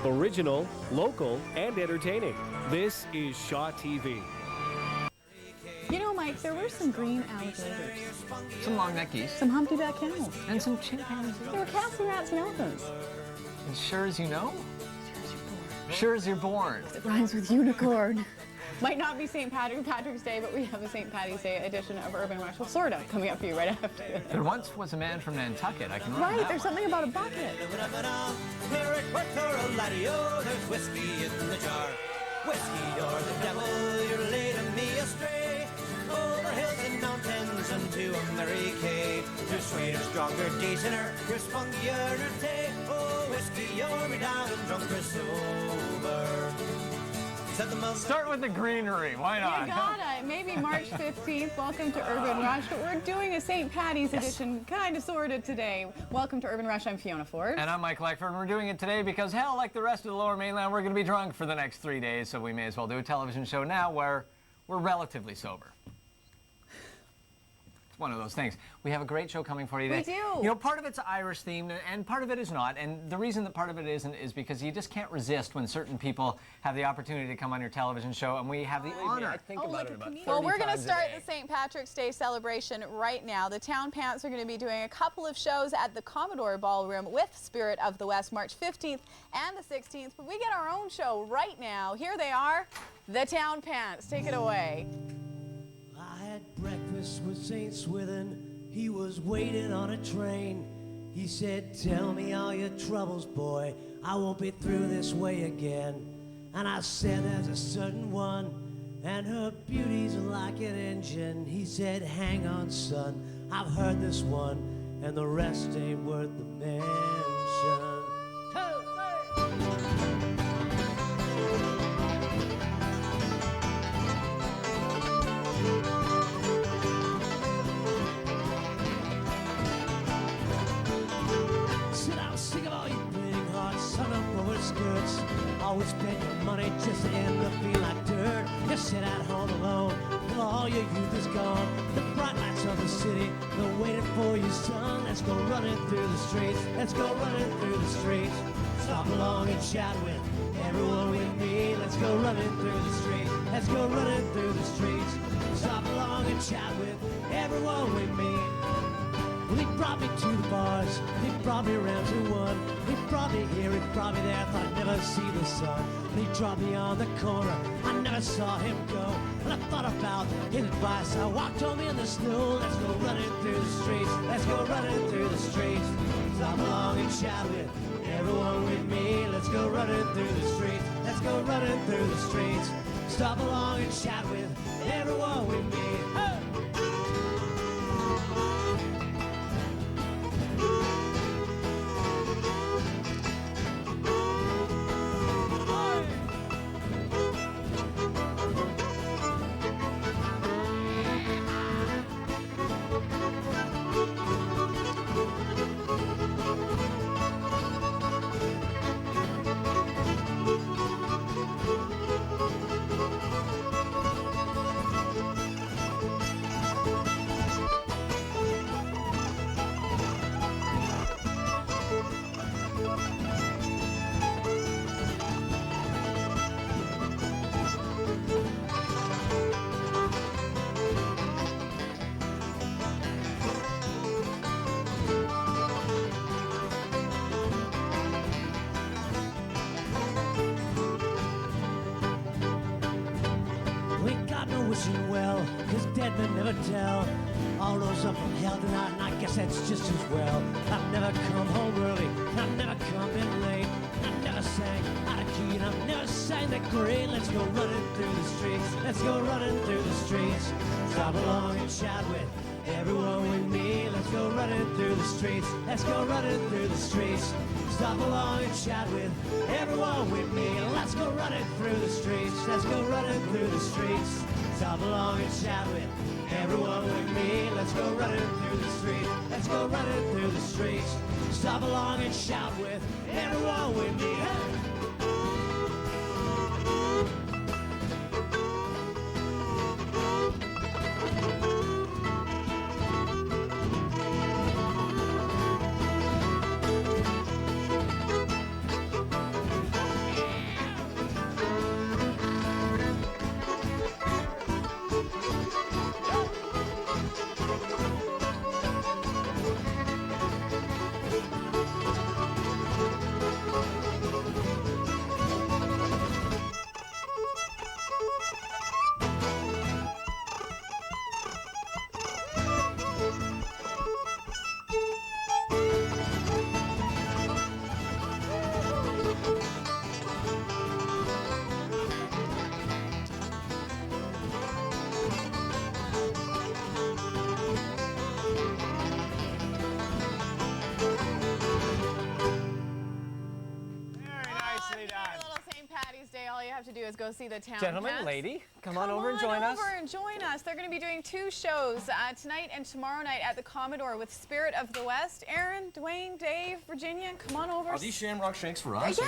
Original, local, and entertaining. This is Shaw TV. You know, Mike, there were some green alligators, Some long-necked geese. some humpty-back camels. And some chimpanzees. There were cats and rats and elephants. And sure as you know? Sure as you're born. It rhymes with unicorn. Might not be St. Patrick's Day, but we have a St. Patty's Day edition of Urban Rush. Well, sort of, coming up for you right after this. There once was a man from Nantucket. I can remember Right, that there's one. something about a bucket. Here at Puerto Lario, there's whiskey in the jar. Whiskey, you're the devil, you're leading me astray. Over hills and mountains unto a merry cay. You're sweeter, stronger, decenter, you're spunkier today. Oh, whiskey, you're me down and drunk or sober. Said the mother. Start with the greenery. Why not? You gotta. Maybe March 15th. Welcome to Urban Rush. But we're doing a St. Patty's edition, kind of, sort of, today. Welcome to Urban Rush. I'm Fiona Ford. And I'm Mike Leckford, and we're doing it today because, hell, like the rest of the Lower Mainland, we're going to be drunk for the next 3 days, so we may as well do a television show now where we're relatively sober. It's one of those things. We have a great show coming for you today. We do. You know, part of it's Irish themed, and part of it is not. And the reason that part of it isn't is because you just can't resist when certain people have the opportunity to come on your television show, and we have the honor. Well, we're going to start the St. Patrick's Day celebration right now. The Town Pants are going to be doing a couple of shows at the Commodore Ballroom with Spirit of the West, March 15th and the 16th. But we get our own show right now. Here they are, the Town Pants. Take it away. I had breakfast with St. Swithin. He was waiting on a train. He said, tell me all your troubles, boy. I won't be through this way again. And I said, there's a certain one, and her beauty's like an engine. He said, hang on, son, I've heard this one, and the rest ain't worth the mention. Skirts. Always spend your money just to end up feeling like dirt. You sit at home alone, till all your youth is gone. The bright lights of the city, they're waiting for you, son. Let's go running through the streets. Let's go running through the streets. Stop along and chat with everyone with me. Let's go running through the streets. Let's go running through the streets. Stop along and chat with everyone with me. Well, he brought me to the bars, he brought me around to one. He brought me here, he brought me there, thought I'd never see the sun. He dropped me on the corner, I never saw him go. And I thought about his advice, I walked home in the snow. Let's go running through the streets, let's go running through the streets. Stop along and chat with everyone with me. Let's go running through the streets, let's go running through the streets. Stop along and chat with everyone with me. Hey! Wishing well, cause dead men never tell. All rose up from hell tonight, and I guess that's just as well. I've never come home early, and I've never come in late. I've never sang out of key, and I've never sang that great. Let's go running through the streets, let's go running through the streets. Stop along and chat with everyone with me. Let's go running through the streets, let's go running through the streets. Stop along and chat with everyone with me. Let's go running through the streets, let's go running through the streets. Stop along and chat with everyone with me. Let's go running through the streets. Let's go running through the streets. Stop along and shout with everyone with me. Hey! all you have to do is go see the Town Gentlemen, Pants. lady, come on over and join us. Come on over and join us. They're going to be doing 2 shows tonight and tomorrow night at the Commodore with Spirit of the West. Aaron, Dwayne, Dave, Virginia, come on over. Are these Shamrock Shakes for us?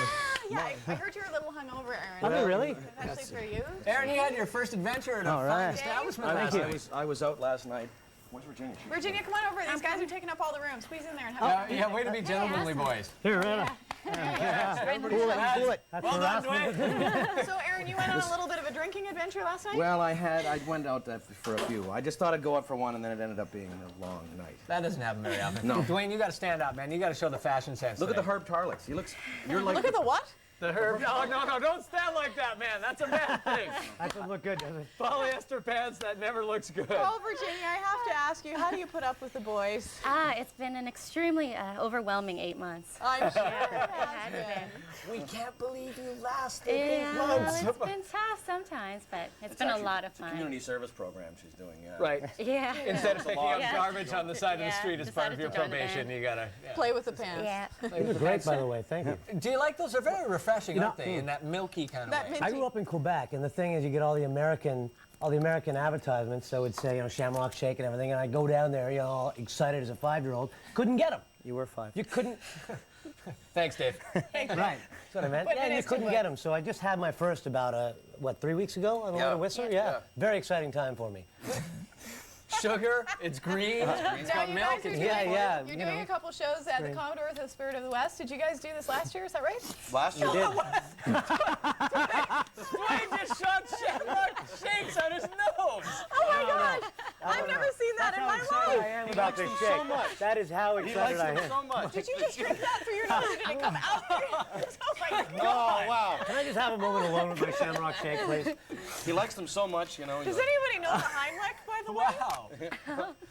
Yeah. I heard you were a little hungover, Aaron. Are they really? That's actually for you. Aaron, you had your first adventure at a fine establishment last night. I was out last night. Where's Virginia? Virginia, come on over. These guys are taking up all the room. Squeeze in there and have Yeah, way to be gentlemanly, boys. Here, Anna. Cool it. That's Well done, Dwayne. So, Aaron, you went on a little bit of a drinking adventure last night? Well, I went out for a few. I just thought I'd go out for one, and then it ended up being a long night. That doesn't happen very often. No. Dwayne, you got to stand up, man. You got to show the fashion sense. Look at today. the Herb Tarlix. You're like. Look at the what? The Herb. Oh, no, don't stand like that, man. That's a bad thing. That doesn't look good, does it? Polyester pants, that never looks good. Well, Virginia, I have to ask you, how do you put up with the boys? It's been an extremely overwhelming 8 months. I'm sure it has been. We can't believe you lasted Yeah, it's been tough sometimes, but it's been a lot of fun. Community service program she's doing. Yeah. Right. Yeah. Instead of picking up Yeah. garbage on the side of the Yeah, street as part of decided your to join the probation, band. you gotta. Play with the pants. Yeah. You look great, by the way. Thank you. Do you like those? They're very refreshing, aren't know, they? In that milky kind of That way. I grew up in Quebec, and the thing is, you get all the American advertisements. So it'd say, Shamrock Shake and everything, and I go down there, all excited as a 5-year-old. Couldn't get them. You were 5. You couldn't. Thanks, Dave. Right. That's what I meant. Yeah, you couldn't get them. So I just had my first about 3 weeks ago on the way to Whistler. Yeah. Very exciting time for me. Sugar, it's green, it's Now, got you milk. guys are It's doing, yeah, You're you doing know. a couple shows at the Commodore with the Spirit of the West. Did you guys do this last year? Is that right? Last year. Dwayne just shot Shamrock Shakes out his nose. Oh my gosh! I've never seen that in my life. I am about this shake. That is how excited I am. so much. Did you just drink that through your nose or did it come out? Oh my god! Oh wow. Can I just have a moment alone with my Shamrock Shake, please? He likes them so much, you know. Does anybody know the Heimlich, by the way? Wow.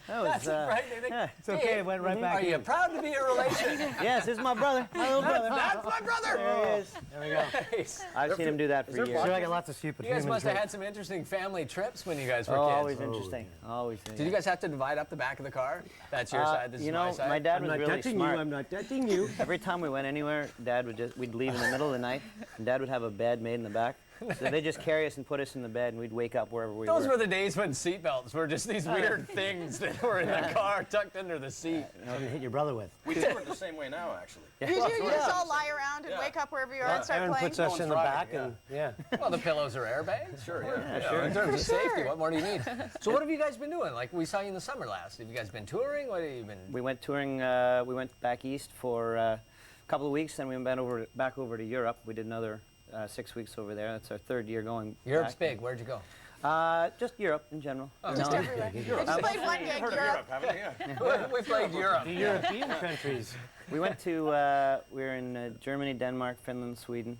That was, That's right. yeah, it's okay. It went right back Are you in. proud to be a relation? Yes, this is my brother, my little brother. That's my brother. There he is. There we go. Nice. I've seen him do that for years. Sure, I got lots of stupid You guys humans must have here. had some interesting family trips when you guys were Oh, kids. always interesting. Always. Did you guys have to divide up the back of the car? That's your side, this You is know, my side? my dad I'm was not really touching smart. you. I'm not touching you. Every time we went anywhere, we'd leave in the middle of the night, and Dad would have a bed made in the back. So they'd just carry us and put us in the bed, and we'd wake up wherever we Those were. were the days when seatbelts were just these weird things that were in the car tucked under the seat. Nothing to hit your brother with. We do it the same way now, actually. You do? You just all lie around and wake up wherever you are and start Aaron playing? puts us in the Driving, back, and yeah. Well, the pillows are airbags. Sure, yeah. You know, in terms of safety, what more do you need? So what have you guys been doing? Like, we saw you in the summer last. Have you guys been touring? What have you been... We went touring. We went back east for a couple of weeks, then we went back over to Europe. We did another 6 weeks over there. That's our 3rd year going. Europe's back. big. Where'd you go? Just Europe in general. Just everywhere. I just played one gig, Europe. Haven't you? We played Europe. The European countries. We went to, we were in Germany, Denmark, Finland, Sweden.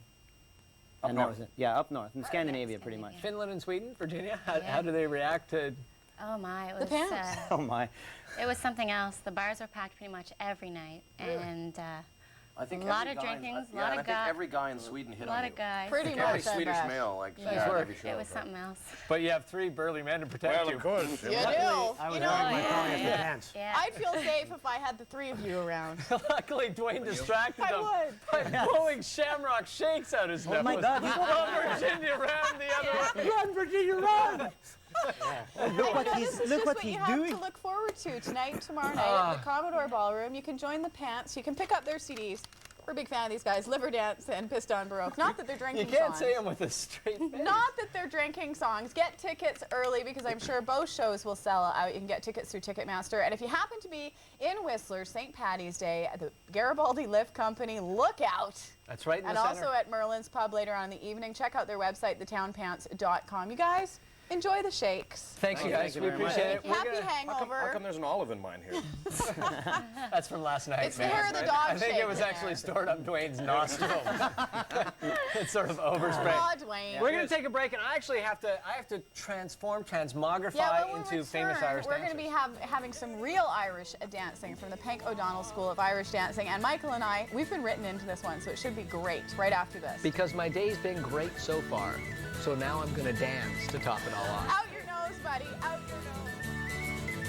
Up and that north. was it. Yeah, up north, in Scandinavia pretty much. Finland and Sweden, Virginia. How do they react to... Oh my, it was pants. Oh my. it was something else. The bars were packed pretty much every night, and I think A lot every of guy- drinkings, a yeah, lot and of I think guy- every guy in Sweden hit a on lot you. of guys. Pretty Every much, I Swedish bet. male, like, Yeah. yeah, every show. It was something else. But you have 3 burly men to protect you. course. You do. I was You wearing know, my polyester pants. Yeah. I'd feel safe if I had the 3 of you around. Luckily, Dwayne distracted I them would. by blowing Shamrock Shakes out his nose. Oh my God. While Virginia ran the other way. Run, Virginia, run! Look what this he's- is look just what what he's you have doing. to look forward to tonight and tomorrow night at the Commodore Ballroom. You can join the Pants. You can pick up their CDs. We're a big fan of these guys, Liver Dance and Piston Baroque. Not that they're You drinking can't songs. say them with a straight face. Not that they're drinking songs. Get tickets early because I'm sure both shows will sell out. You can get tickets through Ticketmaster. And if you happen to be in Whistler, St. Patty's Day at the Garibaldi Lift Company, look out. That's right in And the also center. at Merlin's Pub later on in the evening. Check out their website, thetownpants.com. You guys, enjoy the shakes. Thanks, you guys. you We very much. appreciate it. We're Happy gonna- hangover. How come there's an olive in mine here? That's from last night, It's the man. hair of the dog I think shake it was in actually there. stored up Dwayne's nostril. It's sort of overspray. Aw, Dwayne. We're going to take a break, and I actually have to transmogrify Yeah, when we into return, famous Irish we're going to dancers. be having some real Irish dancing from the Pank O'Donnell School of Irish Dancing. And Michael and I, we've been written into this one, so it should be great right after this. Because my day's been great so far, so now I'm going to dance to top it all off. Out your nose, buddy. Out your nose.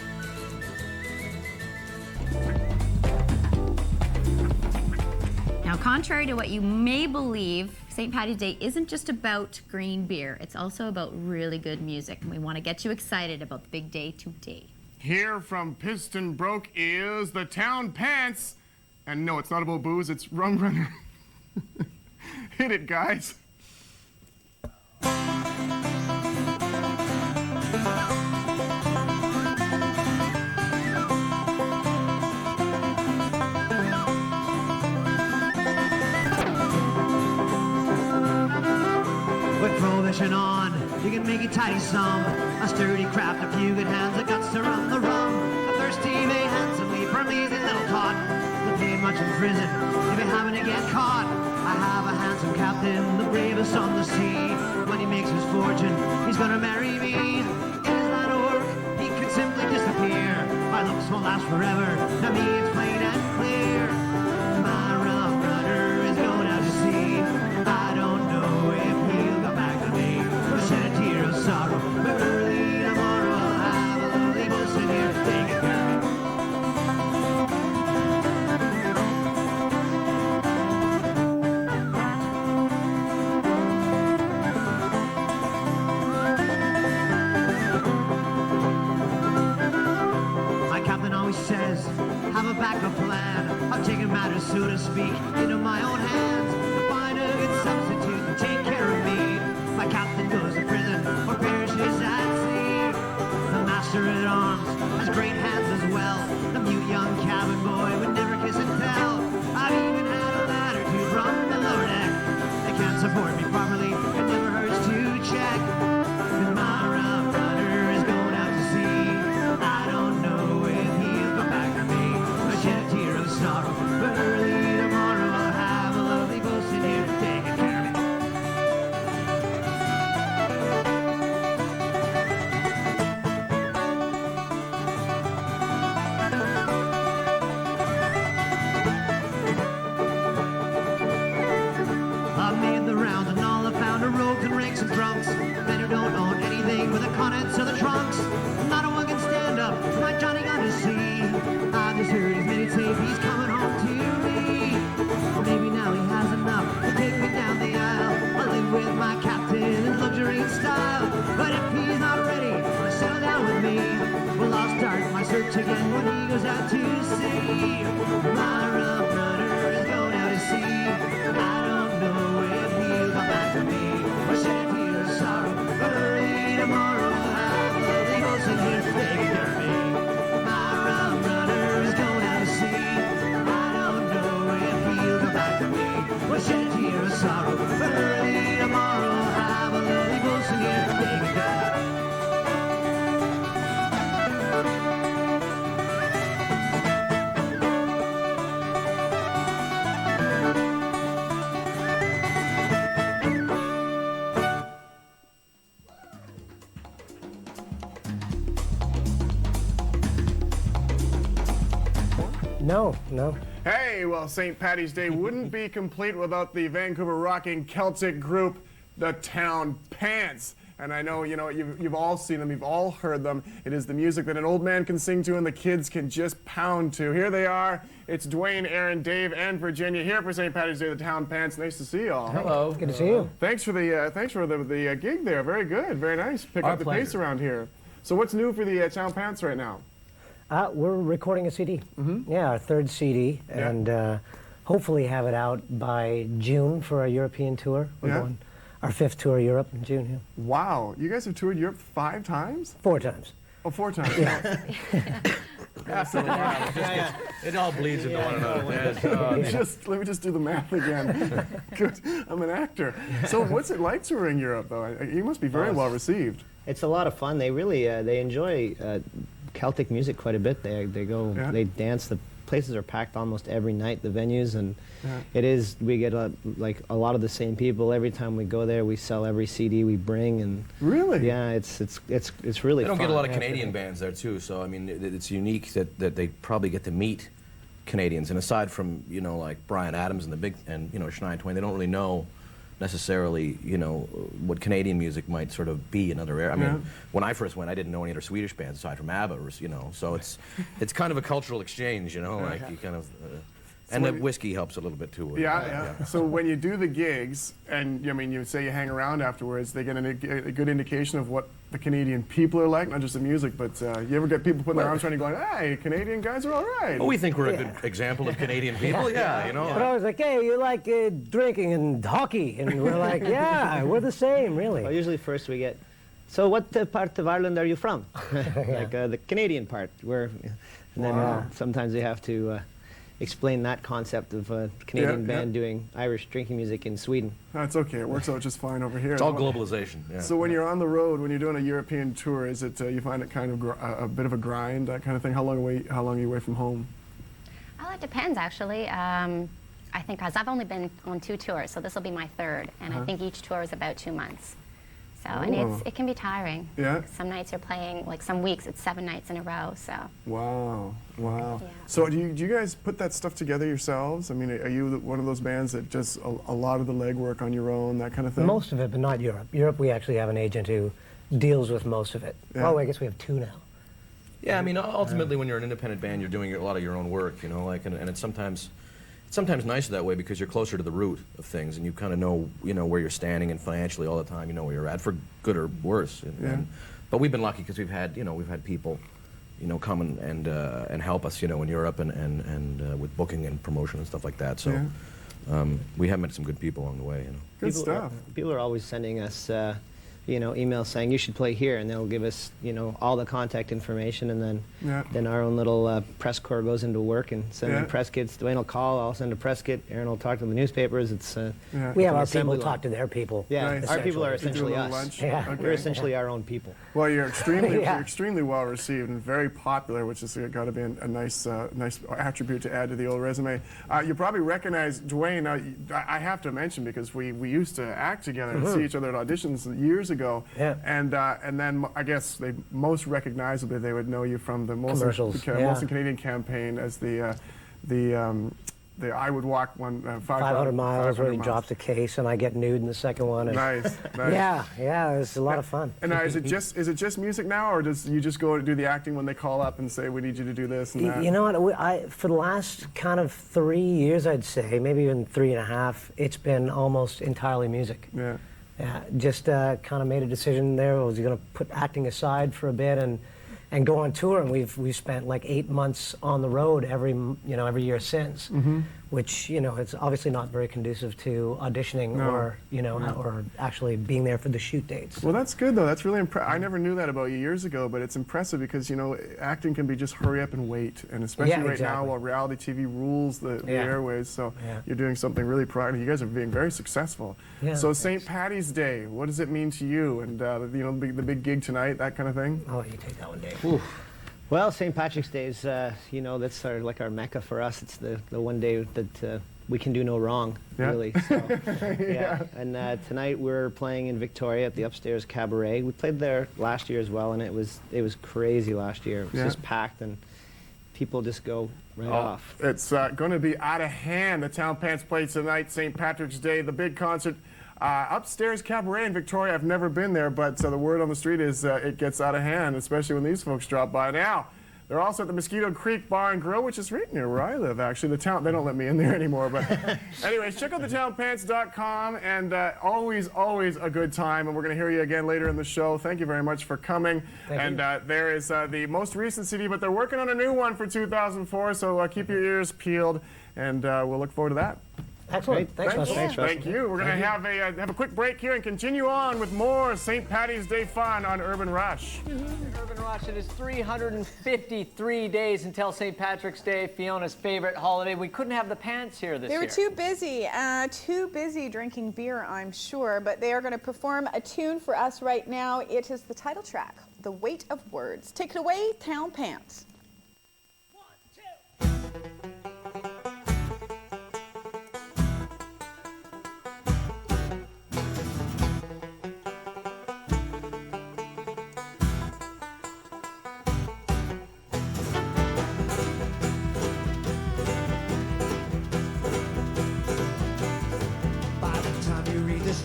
Now, contrary to what you may believe, St. Paddy's Day isn't just about green beer. It's also about really good music, and we want to get you excited about the big day today. Here from Piston Broke is the Town Pants. And no, it's not about booze, it's Rum Runner. Hit it, guys. With prohibition on, you can make it tidy some. A sturdy craft, a few good hands, the guts to run the rum. A thirsty may handsomely from easy little tot. Will pay much in prison if you happen to get caught. I have a handsome captain, the bravest on the sea. When he makes his fortune, he's gonna marry me. In his line of work, he could simply disappear. My looks won't last forever, to me it's plain and clear. My rough runner is going out to sea. I don't know if he'll come back to me or shed a tear of sorrow. But early tomorrow I'll have a lovely bosun here taking care of me. My captain always says, have a backup plan. I'm taking matters, so to speak, into my own hands to find a good substitute to take care of me. My captain goes to prison or perishes at sea. The master at arms has great hands as well. The mute young cabin boy would never kiss and tell. I've even had a ladder to from the lower deck. They can't support me properly, it never hurts to check. And my rough runner is going out to sea. I don't know if he'll come back to me or shed a tear of sorrow. But early tomorrow I'll have a lovely bosun here taking care of me. I've made the rounds and all I found are rogues and rakes and drunks. Men who don't own anything with the contents of the trunks. Not a one can stand up to my Johnny got to see. I've just heard his many tape, he's coming home to me. Or maybe now he has enough to take me down the aisle. I'll live with my captain in luxury and style. But if he's not ready to settle down with me, well, I'll start my search again when he goes out to sea. My rough runner is going out to sea. I don't know if he'll come back to me or shed a tear of sorrow. But early tomorrow I'll have a lovely bosun here taking care of me. My rough runner is going out to sea. I don't know if he'll come back to me or shed a tear of sorrow. But early tomorrow I'll have a lovely bosun here taking care of me. No. Hey, well, St. Paddy's Day wouldn't be complete without the Vancouver rocking Celtic group, the Town Pants. And I know, you've all seen them, you've all heard them. It is the music that an old man can sing to and the kids can just pound to. Here they are. It's Dwayne, Aaron, Dave, and Virginia here for St. Paddy's Day, the Town Pants. Nice to see you all. Hello. Good to see you. Thanks for the gig there. Very good. Very nice. Pick Our up the pleasure. pace around here. So what's new for the Town Pants right now? We're recording a CD. Yeah, our third CD, and hopefully have it out by June for our European tour. We're going our 5th tour of Europe in June. Yeah. Wow, you guys have toured Europe 5 times? 4 times. Oh, 4 times. Yeah. It all bleeds into one another. Let me just do the math again. Good. I'm an actor. So what's it like touring Europe, though? You must be very well received. It's a lot of fun. They really they enjoy Celtic music quite a bit. They go, they dance. The places are packed almost every night, the venues, and it is, we get a lot of the same people every time we go there. We sell every CD we bring, and really, yeah, it's really They don't fun. get a lot of Canadian bands there too, so I mean it's unique that they probably get to meet Canadians, and aside from like Bryan Adams and Shania Twain, they don't really know necessarily what Canadian music might sort of be in other areas. I mean, when I first went, I didn't know any other Swedish bands aside from ABBA, so it's kind of a cultural exchange, like you kind of And the whiskey helps a little bit too. Yeah. So when you do the gigs, and I mean, you say you hang around afterwards, they get a good indication of what the Canadian people are like, not just the music, but you ever get people putting their arms around you going, hey, Canadian guys are all right. Well, we think we're a good example of Canadian people, you know. But I was like, hey, you like drinking and hockey? And we're like, yeah, we're the same, really. Well, usually first we get, so what part of Ireland are you from? Like the Canadian part, and then sometimes we have to explain that concept of a Canadian band doing Irish drinking music in Sweden. That's okay. It works out just fine over here. It's all globalization. Yeah. So when you're on the road, when you're doing a European tour, is it you find it kind of a bit of a grind, that kind of thing? How long are you away from home? Well, it depends, actually. I think because I've only been on 2 tours, so this will be my 3rd, and I think each tour is about 2 months. So, and it can be tiring. Yeah. Some nights you're playing, like some weeks, it's 7 nights in a row. So. Wow. Yeah. So do you guys put that stuff together yourselves? I mean, are you one of those bands that does a lot of the legwork on your own, that kind of thing? Most of it, but not Europe. Europe, we actually have an agent who deals with most of it. Yeah. Oh, I guess we have 2 now. Yeah, I mean, ultimately, when you're an independent band, you're doing a lot of your own work, you know, like, and it's sometimes nicer that way because you're closer to the root of things, and you kind of know, where you're standing and financially all the time, you know where you're at, for good or worse. But we've been lucky because we've had people, come and help us, in Europe and with booking and promotion and stuff like that. So we have met some good people along the way, Good stuff. People are always sending us, emails saying you should play here, and they'll give us, all the contact information, and then our own little press corps goes into work and sending press kits. Dwayne will call, I'll send a press kit. Aaron will talk to the newspapers. It's we have our people talk to their people. Yeah, Nice. our people are You do a essentially little us. lunch? Yeah. Okay. We're essentially our own people. Well, you're extremely well received and very popular, which has got to be a nice attribute to add to the old resume. You probably recognize Dwayne. I have to mention, because we used to act together and see each other at auditions years ago. Yeah. And then I guess most recognizably they would know you from the Commercials, Molson Canadian campaign as the I Would Walk 500 miles, where he drops a case and I get nude in the second one. And Nice. Yeah, it's a lot of fun. And now, is it just music now, or does you just go to do the acting when they call up and say we need you to do this and that? You know what? For the last kind of 3 years, I'd say, maybe even 3.5, it's been almost entirely music. Yeah. Yeah, just kind of made a decision there. I was going to put acting aside for a bit and go on tour, and we've spent like 8 months on the road every year since, which it's obviously not very conducive to auditioning or actually being there for the shoot dates. Well, that's good though. That's really impressive. I never knew that about you years ago, but it's impressive because acting can be just hurry up and wait, and especially right now while reality TV rules the airways. So you're doing something really proud. You guys are being very successful. Yeah, so St. Patty's Day, what does it mean to you? And the big gig tonight, that kind of thing. I'll let you take that one, Dave. Oof. Well, St. Patrick's Day is, that's our mecca for us. It's the one day that we can do no wrong, really. So, And tonight we're playing in Victoria at the Upstairs Cabaret. We played there last year as well, and it was crazy last year. It was just packed, and people just go right off. It's going to be out of hand. The Town Pants play tonight, St. Patrick's Day, the big concert. Upstairs Cabaret in Victoria. I've never been there, but the word on the street is it gets out of hand, especially when these folks drop by. Now, they're also at the Mosquito Creek Bar and Grill, which is right near where I live, actually. They don't let me in there anymore. But anyways, check out thetownpants.com, and always a good time. And we're going to hear you again later in the show. Thank you very much for coming. Thank you. There is the most recent CD, but they're working on a new one for 2004, so keep your ears peeled, and we'll look forward to that. Excellent. Thanks, Russell. Thank you. We're going to have a quick break here and continue on with more St. Patty's Day fun on Urban Rush. Urban Rush, it is 353 days until St. Patrick's Day, Fiona's favorite holiday. We couldn't have the Pants here this year. They were too busy drinking beer, I'm sure, but they are going to perform a tune for us right now. It is the title track, The Weight of Words. Take it away, Town Pants. 1, 2.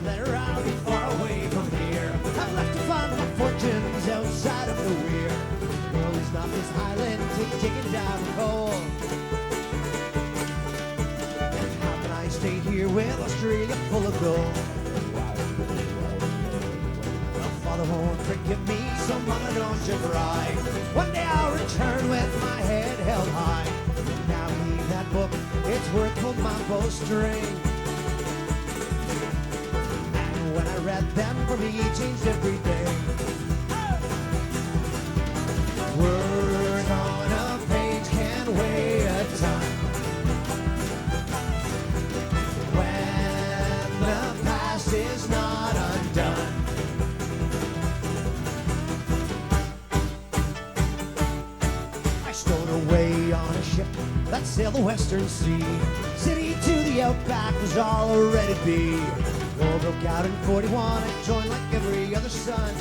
Letter, I'll be far away from here. I've left to find my fortunes outside of the weir. The world is not this island to dig it down cold. year with Australia full of gold. Father won't forgive me, so mama don't you cry. One day I'll return with my head held high. Now leave that book, it's worth full mambo string. And when I read them, for me it changed everything. Words on a page can weigh a ton. When the past is not undone. Stowed away on a ship that sailed the western sea. City to the outback was all ready to be. War broke out in 41, I joined like every other son.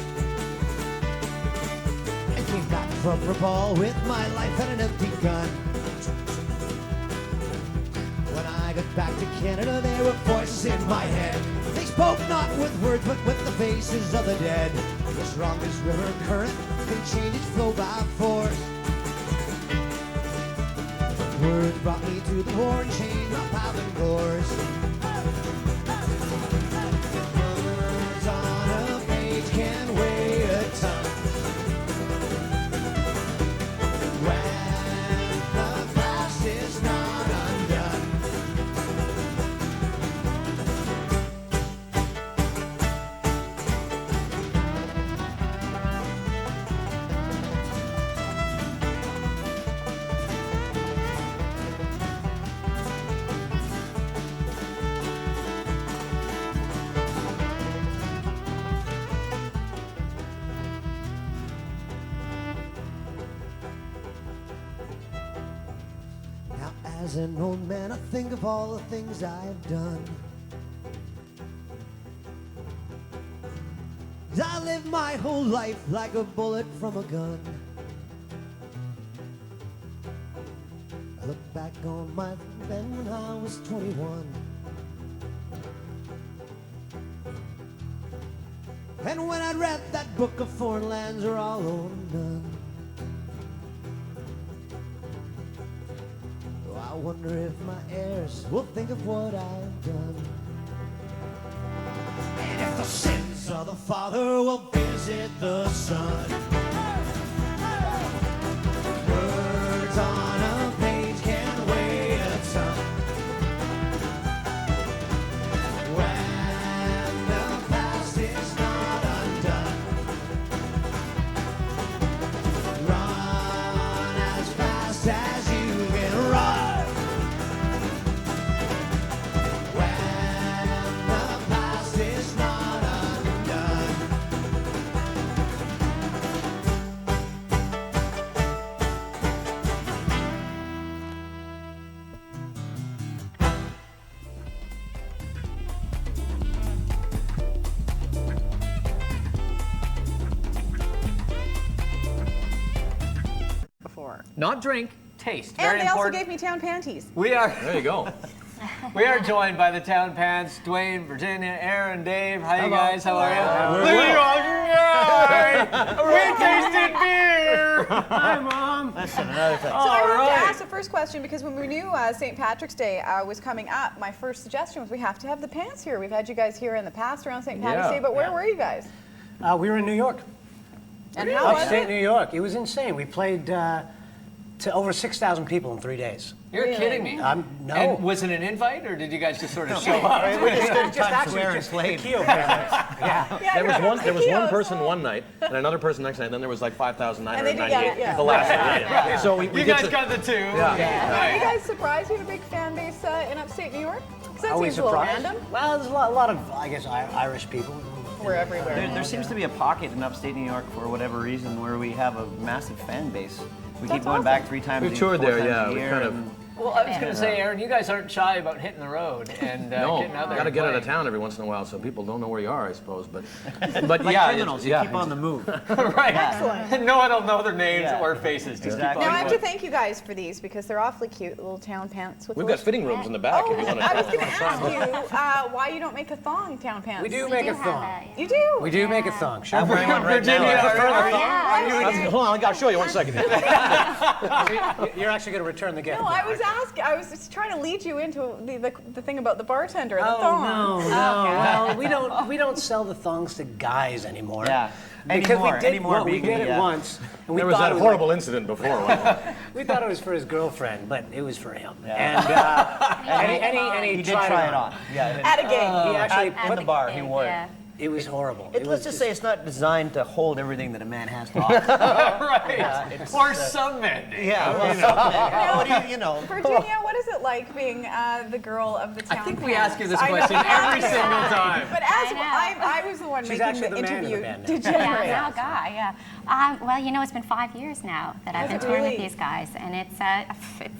I came back from Rapal with my life and an empty gun. When I got back to Canada, there were voices in my head. They spoke not with words, but with the faces of the dead. The strongest river current can change its flow by force. Words brought me to the war and changed my path and course. Words on a page can weigh a ton. When the past is not undone. As an old man, I think of all the things I've done. I lived my whole life like a bullet from a gun. I look back on my then when I was 21. And when I read that book of foreign lands are all over and done. I wonder if my heirs will think of what I've done. And if the sins of the father will visit the son. Words on a page can weigh a ton. When the past is not undone. Run as fast as you can run. Not drink, taste. And Very they also important. gave me town panties. We are. There you go. We are joined by the Town Pants, Dwayne, Virginia, Aaron, Dave. How you guys? How are you? Look at you! We tasted beer! Hi, Mom. Listen, another thing. So I have to ask the first question because when we knew St. Patrick's Day was coming up, my first suggestion was we have to have the pants here. We've had you guys here in the past around St. Patrick's Day, but where were you guys? We were in New York. And how was Upstate it? New York. It was insane. We played to over 6,000 people in 3 days. You're kidding me. No. And was it an invite, or did you guys just sort of show up? We just actually played. There was one person one night, and another person next night, and then there was like 5,998 the last night. So we You get guys to- got the two. Are you guys surprised you have a big fan base in upstate New York? 'Cause that Are we seems a little surprised? random. Well, there's a lot of, I guess, Irish people. We're everywhere. There seems to be a pocket in upstate New York for whatever reason where we have a massive fan base. We keep going back 3 times We've a toured 4 there, times yeah, a we year. kind of- and Well, I was going to say, Aaron, you guys aren't shy about hitting the road and No, getting out there. got to and get out of playing. town every once in a while so people don't know where you are, I suppose. But like yeah, criminals, you keep on the move. Right. Excellent. No one will know their names Yeah. or faces. Just Exactly. keep Now on I have going. to thank you guys for these because they're awfully cute, little town pants with we've the got fitting rooms in the back if you want to. I was going to ask you why you don't make a thong town pants. We do make a thong. You do? We do make a thong. Sure. I'm wearing one right Virginia, now. Oh, Hold on, I'll show you one second. You're actually going to return the gift. No, I was ask? I was just trying to lead you into the thing about the bartender, the Oh thong. no! Well, we don't sell the thongs to guys anymore. Yeah. Because we did it once, and we There was thought that it was horrible incident before. we thought it was for his girlfriend, but it was for him. Yeah. And he He did try it on. Yeah. At a game. He actually At the bar, he wore it. Yeah. It was horrible. Let's just say it's not designed to hold everything that a man has to offer. Right. Or some men. Yeah, well, what do you know? Virginia, what is it like being the girl of the town? I think we pants? ask you this I know. question every single time. But as I know. I was the one She's making actually the the man in the interview band now. degenerate. Yeah, now guy, yeah. Well, you know, it's been 5 years now that I've been Has it touring really? with these guys, and it's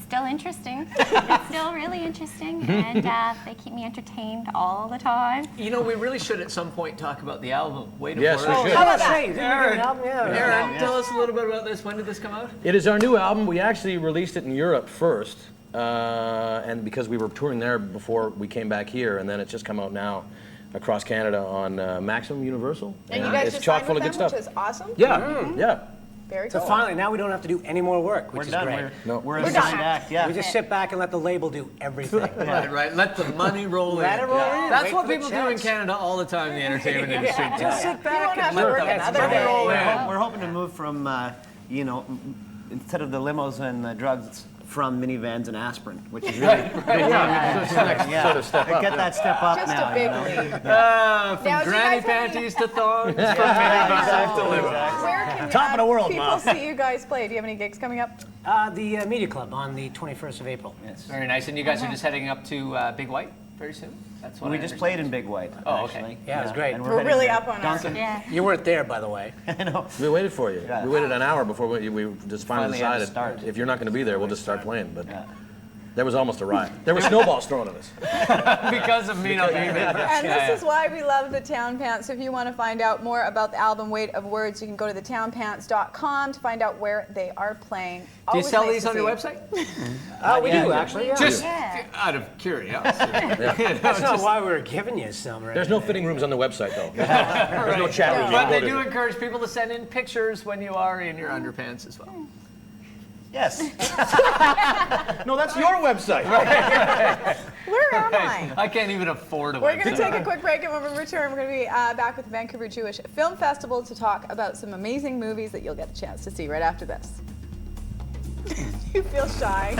still interesting. It's still really interesting, and they keep me entertained all the time. You know, we really should at some point talk about the album. Wait a Yes, we minute. should. Oh, that's right. Aaron, Yeah. Aaron, tell us a little bit about this. When did this come out? It is our new album. We actually released it in Europe first, and because we were touring there before we came back here, and then it's just come out now across Canada on Maximum Universal. And you guys it's just chock signed full with of good them, stuff. which is awesome. Yeah, yeah. Very So cool. finally, now we don't have to do any more work, which We're is done. great. We're a We're signed done. act. Yeah. We just sit back and let the label do everything. Right. Let the money roll in. Let it roll in. That's Wait what for the people do in checks. Canada all the time in the entertainment industry. Just sit You back won't have and to let work the another money day. roll in. We're hoping to move from, instead of the limos and the drugs, from minivans and aspirin, which is really Yeah. Sort of step up. Get that step up Just now. a big you know? leap. From Now, do you granny guys have any- panties to thongs, from minivans to limos. Where can Top of the world, people Mom. see you guys play? Do you have any gigs coming up? The Media Club on the 21st of April. Yes. Very nice. And you guys are just heading up to Big White very soon? That's what We I just understand. played in Big White. Oh, okay. actually. Yeah, it was great. And We're heading really there. up on our. Yeah. You weren't there, by the way. I know. We waited for you. Yeah. We waited an hour before we just finally Finally had to decided start. if you're not going to be there, we'll just start playing. But Yeah. there was almost a riot. There were snowballs thrown at us. Because of me not being there. And Yeah, this is why we love the Town Pants. If you want to find out more about the album Weight of Words, you can go to thetownpants.com to find out where they are playing. Do you Always sell nice these to on your see. website? We do, actually. Yeah. Just Yeah. out of curiosity. That's not why we were giving you some. Right? There's no fitting rooms on the website, though. There's no chat room. But they do encourage people to send in pictures when you are in your underpants as well. Yes. No, that's your website. Where am I? I can't even afford a We're going website. to take a quick break, and when we return, we're going to be back with the Vancouver Jewish Film Festival to talk about some amazing movies that you'll get a chance to see right after this. You feel shy.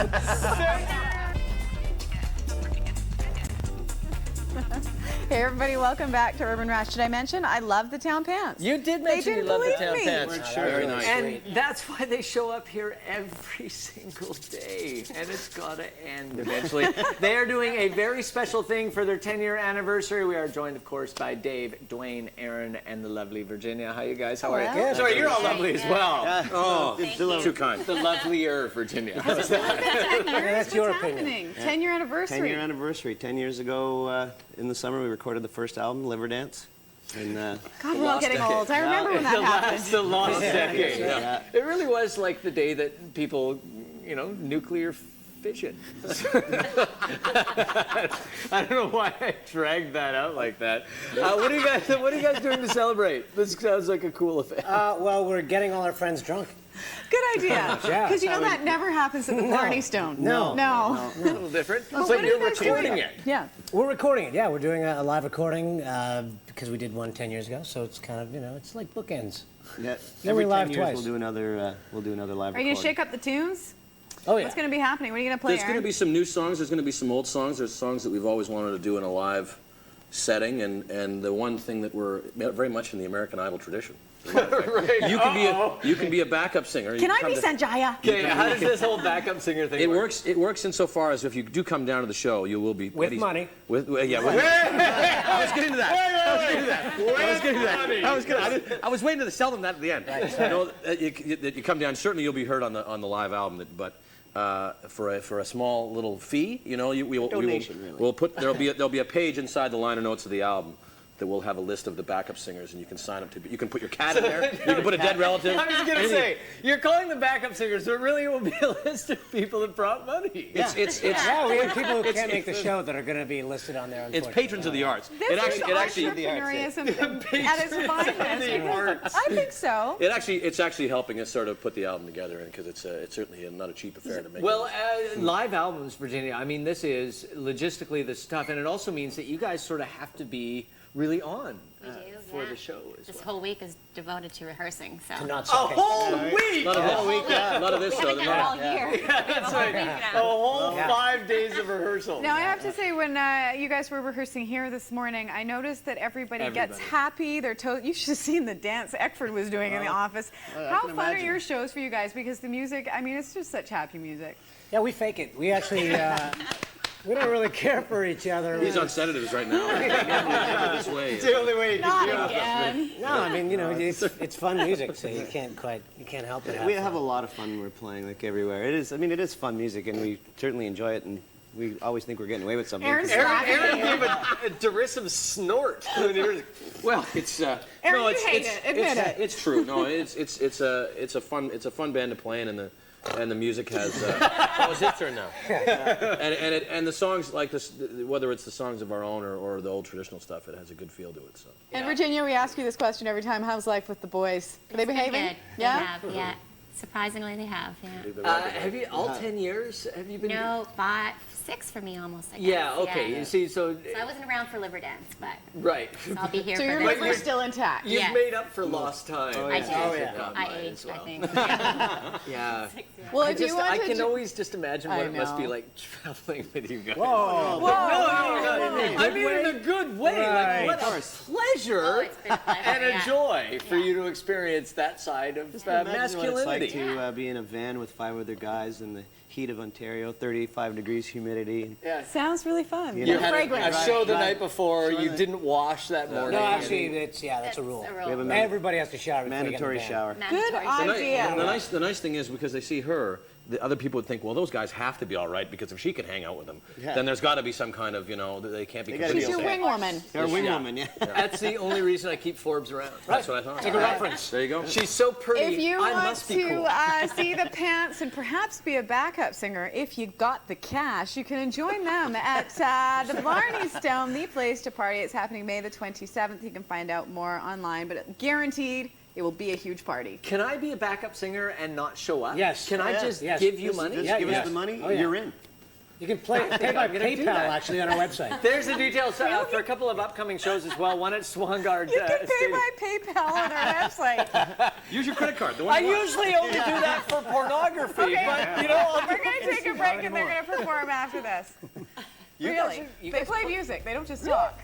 Hey everybody, welcome back to Urban Rash. Did I mention I love the Town Pants? You did They mention you didn't love the believe Town me. Pants. Very nice. And that's why they show up here every single day. And it's got to end eventually. They are doing a very special thing for their 10-year anniversary. We are joined, of course, by Dave, Dwayne, Aaron, and the lovely Virginia. How you guys? How are you? Hello. Sorry, you're all lovely as well. Oh, Too kind. the lovelier Virginia. How's that? That's your What's opinion. happening? 10-year anniversary. 10-year anniversary. 10 years ago in the summer, we recorded the first album, Liver Dance. And, God, we're all getting old. I remember when that happened. It's the lost decade. Yeah. It really was like the day that people, nuclear fission. I don't know why I dragged that out like that. What are you guys doing to celebrate? This sounds like a cool event. Well, we're getting all our friends drunk. Good idea. Yeah. Because you know that never happens at the Blarney Stone. No. No. A little different. But It's what like are you're you guys recording doing? it. Yeah. We're recording it. Yeah, we're doing a live recording because we did one 10 years ago. So it's kind of, it's like bookends. yeah, Then every we live 10 years twice. we'll do another live Are you going recording. to shake up the tunes? Oh, yeah. What's going to be happening? What are you going to play, There's going to Aaron? be some new songs. There's going to be some old songs. There's songs that we've always wanted to do in a live setting, and the one thing that we're very much in the American Idol tradition. Right. You can be a backup singer. Can You I come be to- Sanjaya? Okay, how does this whole backup singer thing It work? works insofar as if you do come down to the show, you will be With money. With I was getting to that. I was waiting to tell them that at the end. That you come down. Certainly, you'll be heard on the live album. But for a small little fee, Donation, really. we'll put there'll be a page inside the liner notes of the album that we'll have a list of the backup singers, and you can sign up to. You can put your cat in there. You can put a dead relative. I was going to say, you're calling them backup singers, but really it will be a list of people that brought money. Yeah, we have people who can't make the show that are going to be listed on there. It's patrons of the arts. This is entrepreneurism at its finest. I think so. It's actually helping us sort of put the album together, because it's certainly not a cheap affair to make. Well, live albums, Virginia, I mean, this is logistically this stuff, and it also means that you guys sort of have to be really on for the show as This whole week is devoted to rehearsing, so. A whole week! A lot of this, We're gonna get it all year. That's right. A whole 5 days of rehearsal. Now, I have to say, when you guys were rehearsing here this morning, I noticed that everybody gets happy. You should have seen the dance Eckford was doing in the office. How fun are your shows for you guys? Because the music, I mean, it's just such happy music. Yeah, we fake it. We actually, we don't really care for each other. He's on sedatives right now. This way. It's the only way you can do it. Again. No, I mean, it's fun music, so you can't help it. We have a lot of fun when we're playing, like everywhere. It is fun music, and we certainly enjoy it, and we always think we're getting away with something. Aaron gave a derisive snort. Well, it's Aaron, you hate it. Admit it. It's true. No, it's a fun band to play in, and the music has. It's his turn now. And the songs like this, whether it's the songs of our own or the old traditional stuff, it has a good feel to it. So. And Virginia, we ask you this question every time. How's life with the boys? Are they behaving? Good. Yeah. They have, yeah. Surprisingly, they have. Yeah. Have you all 10 years? Have you been? No, 6 for me almost. I guess. Yeah. Okay. Yeah. You see, so I wasn't around for Liver Dance, but right. So I'll be here. So for your this. liver's still intact. You've made up for lost time. I did. I aged, I think. Yeah. Well, if you want I to can always just imagine what it must be like traveling with you guys. Whoa. No, I mean in a good way. Right. Like, what a pleasure It's been a pleasure, and a yeah. joy for you to experience that side of masculinity. What it's like to be in a van with 5 other guys in the heat of Ontario, 35 degrees humidity. Yeah. Sounds really fun. You had fragrant. a show the night before. You didn't wash that morning. No, actually, that's a rule. We have a Everybody has to shower. before they get in the mandatory band. shower. Good idea. The nice thing is, because they see her, the other people would think, well, those guys have to be all right, because if she can hang out with them, then there's got to be some kind of, they can't be. gotta be She's your wing woman. You're a wing woman, yeah. That's the only reason I keep Forbes around. That's what I thought. Take a reference. There you go. She's so pretty. If you I want must be to cool. see the pants and perhaps be a backup singer, if you got the cash, you can join them at the Blarney Stone, the place to party. It's happening May the 27th. You can find out more online, but guaranteed it will be a huge party. Can I be a backup singer and not show up? Yes. Can I just give you money? Just give us the money, you're in. You can pay by PayPal actually on our website. There's the details for a couple of upcoming shows as well. One at Swangard. You can pay by PayPal on our website. Use your credit card. I usually only do that for pornography, Okay. but We're going to take a break and they're going to perform after this. Really? They play music. They don't just talk.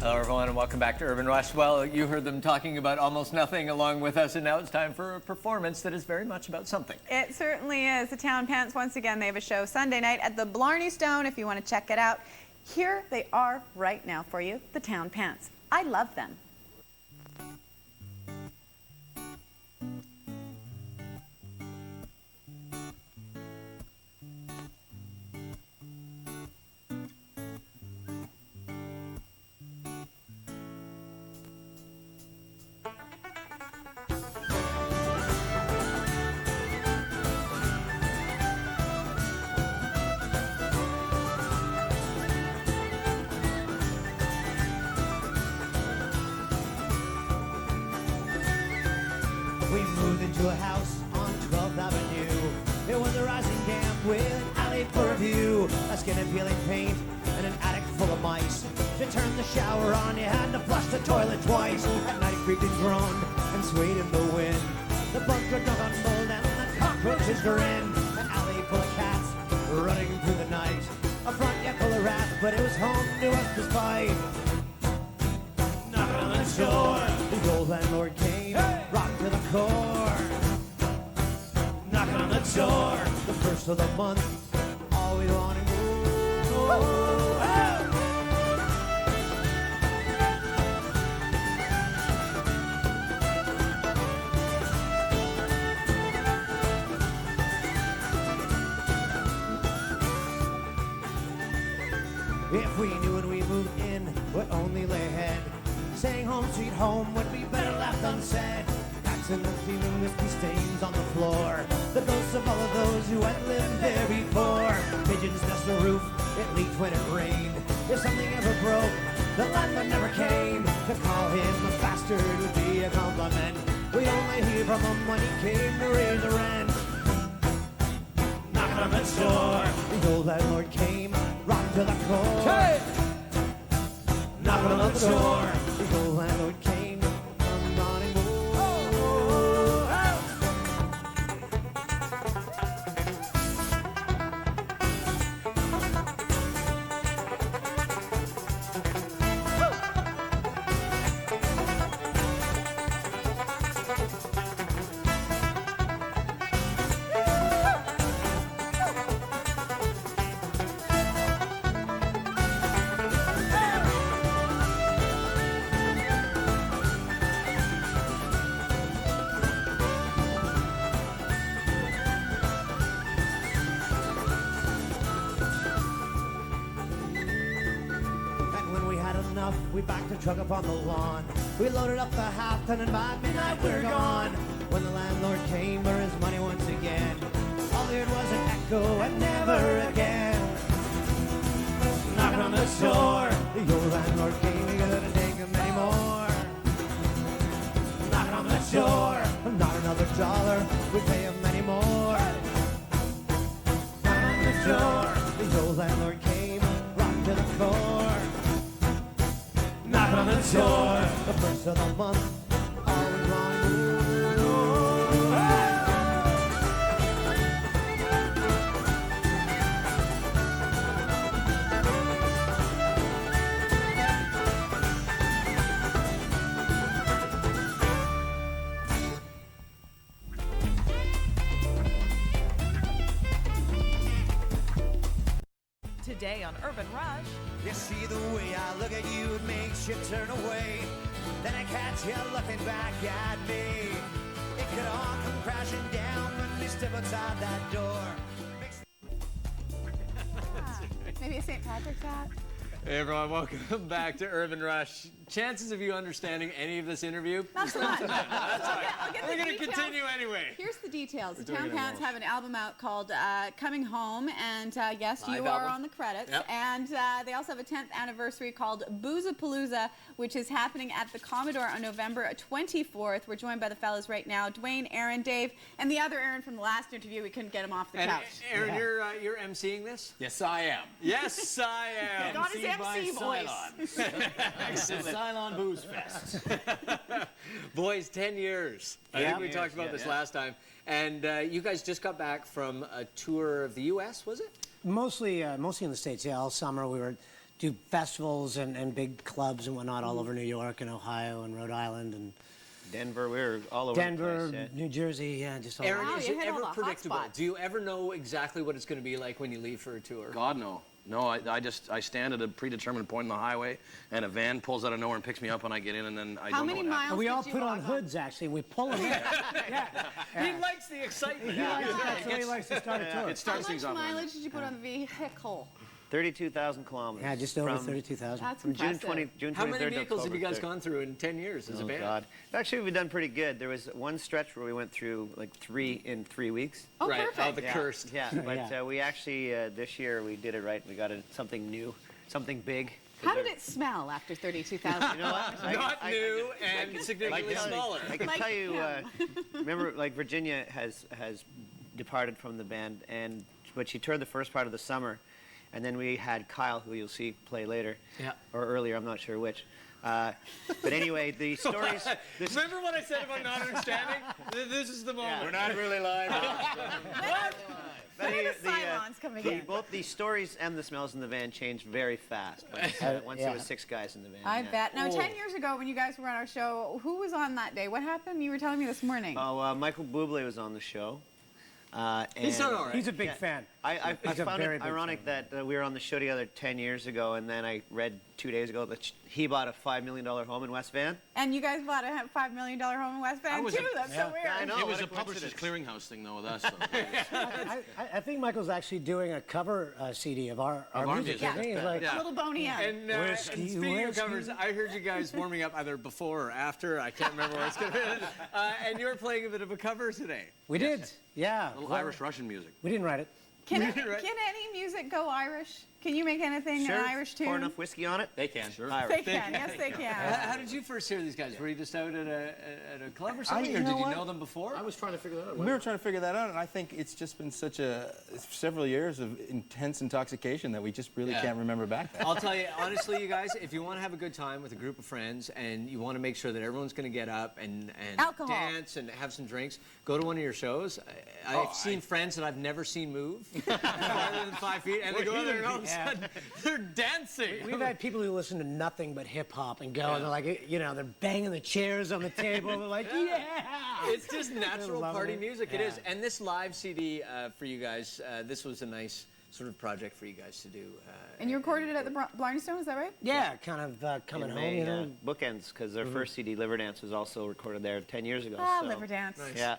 Hello, everyone, and welcome back to Urban Rush. Well, you heard them talking about almost nothing along with us, and now it's time for a performance that is very much about something. It certainly is. The Town Pants, once again, they have a show Sunday night at the Blarney Stone if you want to check it out. Here they are right now for you, the Town Pants. I love them. We moved into a house on 12th Avenue. It was a rising camp with an alley for a view, a skin-appealing paint, and an attic full of mice. To turn the shower on, you had to flush the toilet twice. At night it creaked and groaned and swayed in the wind. The bugs were dug on mold and the cockroaches grinned. An alley full of cats running through the night. A front yard full of rats, but it was home to us despite. Knocking on the door, the old landlord came, rocked to the core. Knocking on the door, the first of the month, all we wanted more. If we knew when we moved in would only lay ahead, saying home sweet home would be better left unsaid. Cracks in the ceiling, whiskey stains on the floor, the ghosts of all of those who had lived there before. Pigeons dust the roof, it leaked when it rained. If something ever broke, the landlord never came. To call him a bastard would be a compliment. We only hear from him when he came to raise the rent. Knocking on the door, the old landlord came, rocked to the core. Hey! Knocking on the door, the old landlord came, come on and go. We backed the truck up on the lawn. We loaded up the half ton and by midnight we were gone. When the landlord came for his money once again, all we heard was an echo and never again. Knocking on the door, the old landlord came, he couldn't take him anymore. Knocking on the door, not another dollar, we pay him anymore. Knocking on the door, the old landlord came, rocked to the core. Knocking on the door, the first of the month, all is wrong. Today on Urban Rush. You see the way I look at you, it makes you turn away. Then I catch you looking back at me. It could all come crashing down when we step outside that door. Maybe a St. Patrick's hat. Hey everyone, welcome back to Urban Rush. Chances of you understanding any of this interview? Not so much. That's right. We're going to continue anyway. Here's the details. The Town Pants have an album out called Coming Home, and yes, you are on the credits. Yep. And they also have a 10th anniversary called Boozapalooza, which is happening at the Commodore on November 24th. We're joined by the fellas right now, Dwayne, Aaron, Dave, and the other Aaron from the last interview. We couldn't get him off the couch. Aaron, you're emceeing this? Yes, I am. Yes, I am. Got his MC voice. Excellent. Cylon Booze Fest. Boys, 10 years. I think we talked about this last time. And you guys just got back from a tour of the U.S., was it? Mostly in the States, yeah. All summer we were do festivals and big clubs and whatnot all over New York and Ohio and Rhode Island and Denver. We were all over Denver, the place, New Jersey, yeah, just all Aaron, Wow, is you it hit all ever the hot predictable? spots. Do you ever know exactly what it's going to be like when you leave for a tour? God, no. No, I stand at a predetermined point in the highway, and a van pulls out of nowhere and picks me up when I get in, and then I How don't many know what happens. miles We all did you put on walk hoods, actually, and we pull them in. He likes the excitement. That's what he likes to start a tour. It starts things How off. much mileage did you put on the vehicle? 32,000 kilometers. Yeah, just over from 32,000. That's From June impressive. 23rd How many to vehicles have you October guys 3rd. gone through in 10 years as a Oh, band? God. Actually, we've done pretty good. There was one stretch where we went through like 3 in 3 weeks. Oh, Right. perfect. Oh, the cursed. Yeah, but Yeah. we actually, this year, we did it right. We got something new, something big. How did it smell after 32,000? You know what? Not new and significantly smaller. I can Like tell you, him. remember, like Virginia has departed from the band, but she toured the first part of the summer, and then we had Kyle, who you'll see play later, or earlier, I'm not sure which. But anyway, the stories. Remember what I said about not understanding? This is the moment. Yeah. We're not really live. But When are the Cylons coming in? both the stories and the smells in the van changed very fast. Once there was 6 guys in the van. I yeah. bet. Now, 10 years ago, when you guys were on our show, who was on that day? What happened? You were telling me this morning. Oh, Michael Bublé was on the show. He's done all right. He's a big fan. I He's a found very it big ironic that we were on the show together 10 years ago, and then I read 2 days ago that he bought a $5 million home in West Van. And you guys bought a $5 million home in West Van, too. That's so weird. I know. It was what a Publishers coincidence. Clearinghouse thing, though, with us. So. I think Michael's actually doing a cover CD of our music. Yeah. He's like, A little bony end. And Whiskey, speaking of whiskey. covers, I heard you guys warming up either before or after. I can't remember where it's going to be. And you're playing a bit of a cover today. we did, yeah. A little Well, Irish-Russian music. We didn't write it. Can any music go Irish? Can you make anything Sure. an Irish tune? Pour enough whiskey on it. They can. Sure. They can. Yes, they can. How did you first hear these guys? Were you just out at a club or something, or did you know them before? I was trying to figure that out. We were trying to figure that out, and I think it's just been such several years of intense intoxication that we just really can't remember back then. I'll tell you, honestly, you guys, if you want to have a good time with a group of friends and you want to make sure that everyone's going to get up and Alcohol. dance and have some drinks, go to one of your shows. I've seen friends that I've never seen move farther than 5 feet, and they go there and all of a sudden they're dancing. We've had people who listen to nothing but hip hop and go, and they're like, you know, they're banging the chairs on the table. They're like, yeah. It's just natural loving party it. music. Yeah. It is. And this live CD for you guys, this was a nice sort of project for you guys to do. And you recorded it at the Blarnestone, is that right? Yeah, kind of coming In home, May, you know. Bookends, because their first CD, Liver Dance, was also recorded there 10 years ago. Ah, so. Liver Dance. Yeah.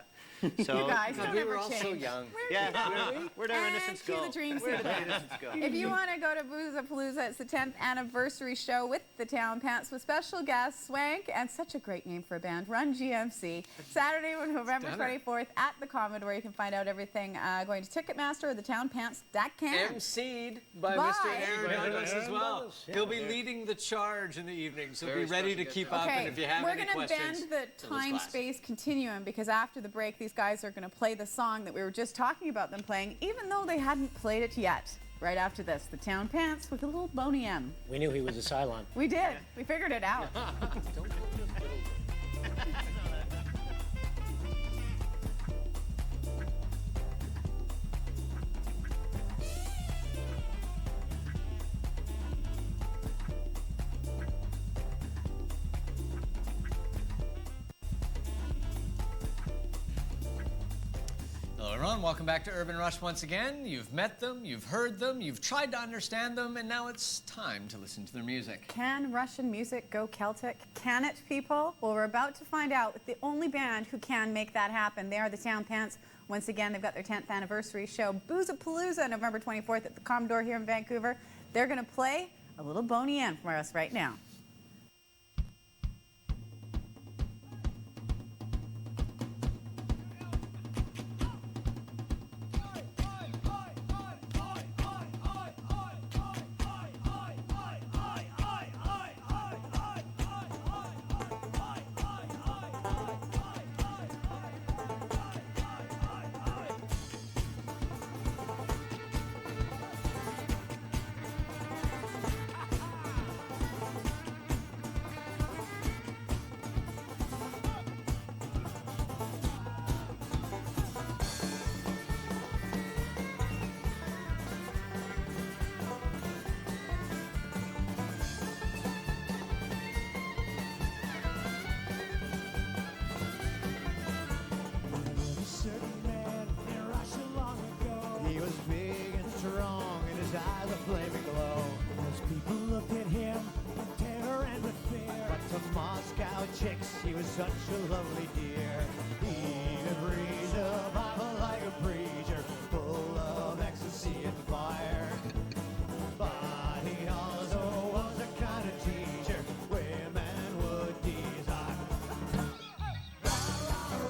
So, You guys don't we ever were all change. so young. where did our And innocence cue go? the dreams Where of did the our band. innocence go? If you want to go to Boozapalooza, it's the 10th anniversary show with the Town Pants with special guests Swank and such a great name for a band, Run GMC. Saturday, November 24th at the Commodore. You can find out everything going to Ticketmaster or thetownpants.com. MC'd by Bye. Mr. Aaron Douglas as well. Douglas, yeah. He'll be leading the charge in the evening, so Very be ready to special keep guest. up. And if you have we're any gonna questions, bend the time-space continuum because after the break, these guys are going to play the song that we were just talking about them playing, even though they hadn't played it yet. Right after this, the Town Pants with a little Boney M. We knew he was a Cylon. We did. We figured it out. Hello, everyone. Welcome back to Urban Rush once again. You've met them, you've heard them, you've tried to understand them, and now it's time to listen to their music. Can Russian music go Celtic? Can it, people? Well, we're about to find out with the only band who can make that happen. They are the Town Pants. Once again, they've got their 10th anniversary show, Boozapalooza, November 24th at the Commodore here in Vancouver. They're going to play a little Boney M for us right now. He was big and strong, and his eyes a flaming glow. As people looked at him with terror and with fear, but to Moscow chicks, he was such a lovely dear. He could preach the Bible like a preacher, full of ecstasy and fire. But he also was the kind of teacher women would desire.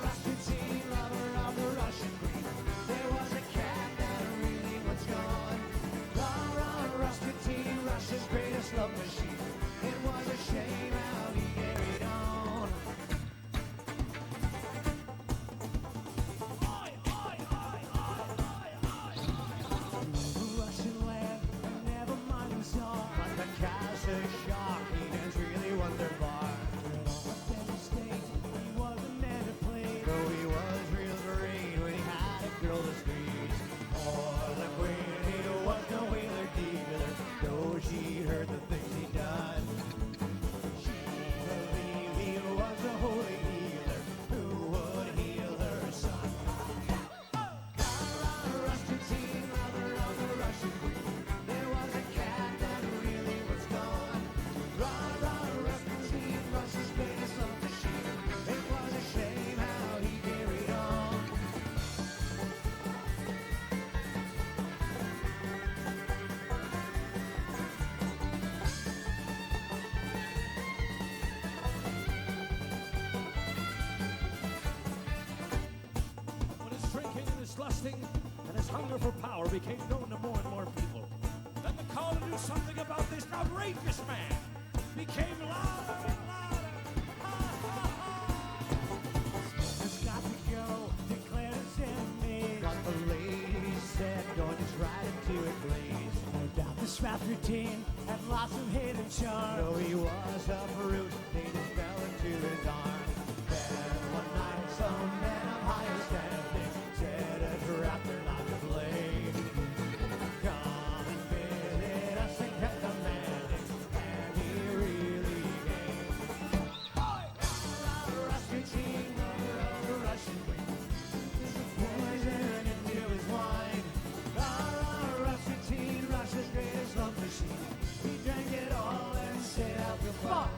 Rasputin, lover of the Russian queen. There was a cat that really was gone. Rasputin, Russia's greatest love machine. It was a shame how he carried on. everlasting, and his hunger for power became known to more and more people. Then the call to do something about this outrageous man became louder and louder. It's got to go, declared his enemy. What the lady said, going to try to do it blaze. No doubt this rap routine had lots of hidden charm. Though he was a brute, they just fell into his arms. Then one night some men of higher standing said a rapper not to blame. Come and visit us and kept demanding, and he really came. Rush routine, the Russian queen. Poison into his wine. Rush routine, Russia's greatest love machine. He drank it all and said out the bar.